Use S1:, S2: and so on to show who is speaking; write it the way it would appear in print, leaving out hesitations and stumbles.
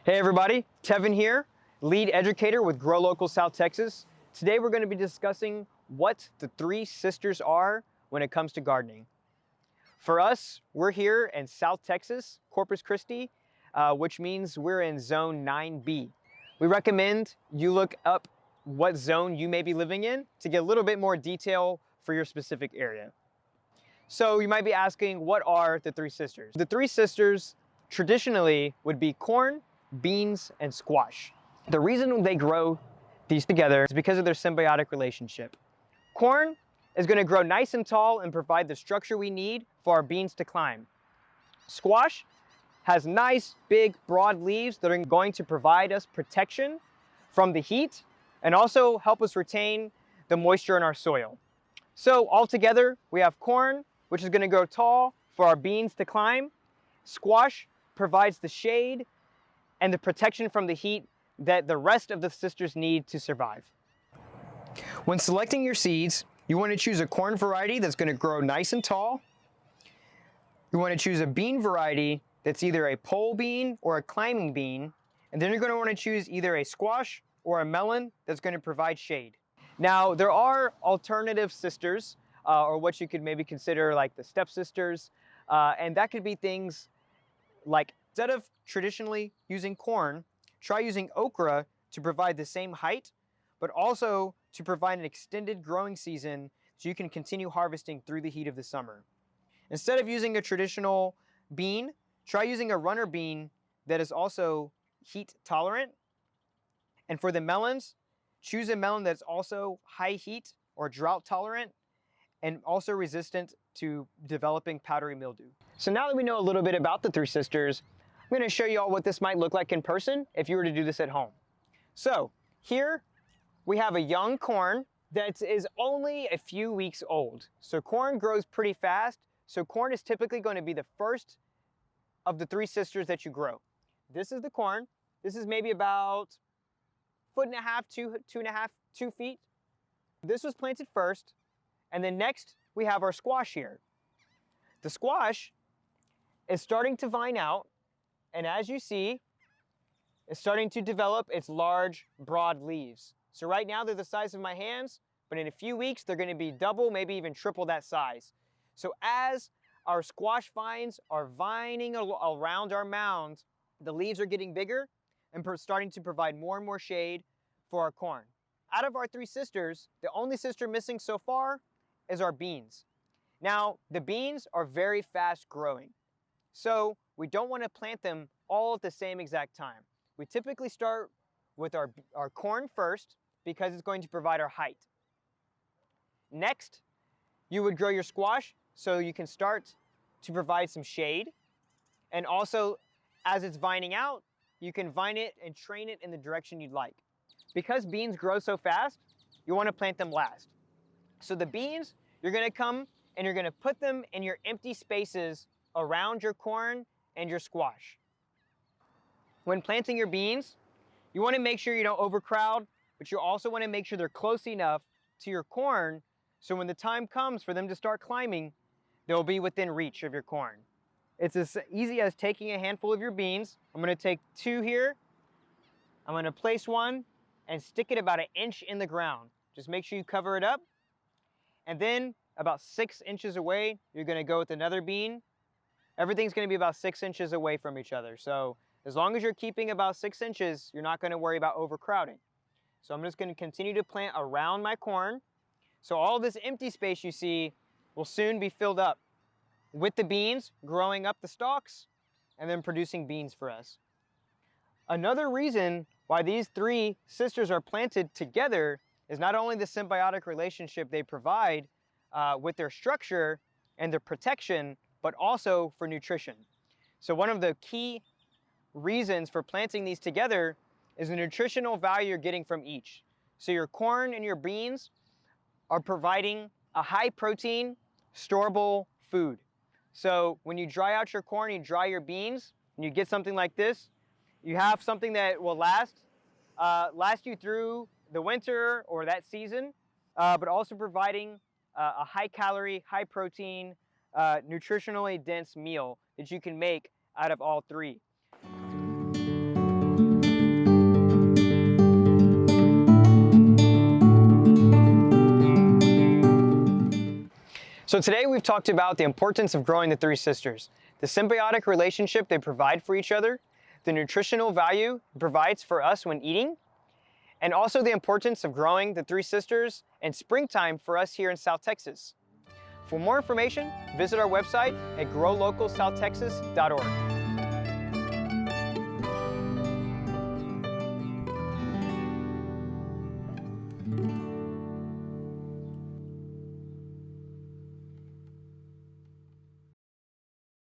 S1: Hey everybody, Tevin here, lead educator with Grow Local South Texas. Today we're going to be discussing what the three sisters are when it comes to gardening. For us, we're here in South Texas, Corpus Christi, which means we're in zone 9B. We recommend you look up what zone you may be living in to get a little bit more detail for your specific area. So you might be asking, what are the three sisters? The three sisters traditionally would be corn, beans, and squash. The reason they grow these together is because of their symbiotic relationship. Corn is going to grow nice and tall and provide the structure we need for our beans to climb. Squash has nice, big, broad leaves that are going to provide us protection from the heat and also help us retain the moisture in our soil. So altogether, we have corn, which is going to grow tall for our beans to climb. Squash provides the shade and the protection from the heat that the rest of the sisters need to survive. When selecting your seeds, you want to choose a corn variety that's going to grow nice and tall. You want to choose a bean variety that's either a pole bean or a climbing bean. And then you're going to want to choose either a squash or a melon that's going to provide shade. Now, there are alternative sisters, or what you could maybe consider like the stepsisters, and that could be things like, instead of traditionally using corn, try using okra to provide the same height, but also to provide an extended growing season so you can continue harvesting through the heat of the summer. Instead of using a traditional bean, try using a runner bean that is also heat tolerant. And for the melons, choose a melon that's also high heat or drought tolerant and also resistant to developing powdery mildew. So now that we know a little bit about the three sisters, I'm going to show you all what this might look like in person if you were to do this at home. So here we have a young corn that is only a few weeks old. So corn grows pretty fast. So corn is typically going to be the first of the three sisters that you grow. This is the corn. This is maybe about 1.5 feet, 2 feet. This was planted first. And then next, we have our squash here. The squash is starting to vine out, and as you see, it's starting to develop its large, broad leaves. So right now, they're the size of my hands, but in a few weeks, they're gonna be double, maybe even triple that size. So as our squash vines are vining around our mound, the leaves are getting bigger and starting to provide more and more shade for our corn. Out of our three sisters, the only sister missing so far is our beans. Now, the beans are very fast growing, so we don't want to plant them all at the same exact time. We typically start with our corn first because it's going to provide our height. Next, you would grow your squash so you can start to provide some shade. And also, as it's vining out, you can vine it and train it in the direction you'd like. Because beans grow so fast, you want to plant them last. So the beans, you're going to come and you're going to put them in your empty spaces around your corn and your squash. When planting your beans, you want to make sure you don't overcrowd, but you also want to make sure they're close enough to your corn so when the time comes for them to start climbing, they'll be within reach of your corn. It's as easy as taking a handful of your beans. I'm going to take 2 here. I'm going to place one and stick it about 1 inch in the ground. Just make sure you cover it up. And then about 6 inches away, you're going to go with another bean. Everything's going to be about 6 inches away from each other. So as long as you're keeping about 6 inches, you're not going to worry about overcrowding. So I'm just going to continue to plant around my corn. So all this empty space you see will soon be filled up with the beans growing up the stalks and then producing beans for us. Another reason why these three sisters are planted together is not only the symbiotic relationship they provide with their structure and their protection, but also for nutrition. So one of the key reasons for planting these together is the nutritional value you're getting from each. So your corn and your beans are providing a high protein, storable food. So when you dry out your corn, you dry your beans, and you get something like this, you have something that will last you through the winter or that season, but also providing a high calorie, high protein, nutritionally dense meal that you can make out of all three. So today we've talked about the importance of growing the three sisters, the symbiotic relationship they provide for each other, the nutritional value it provides for us when eating, and also the importance of growing the three sisters in springtime for us here in South Texas. For more information, visit our website at growlocalsouthtexas.org.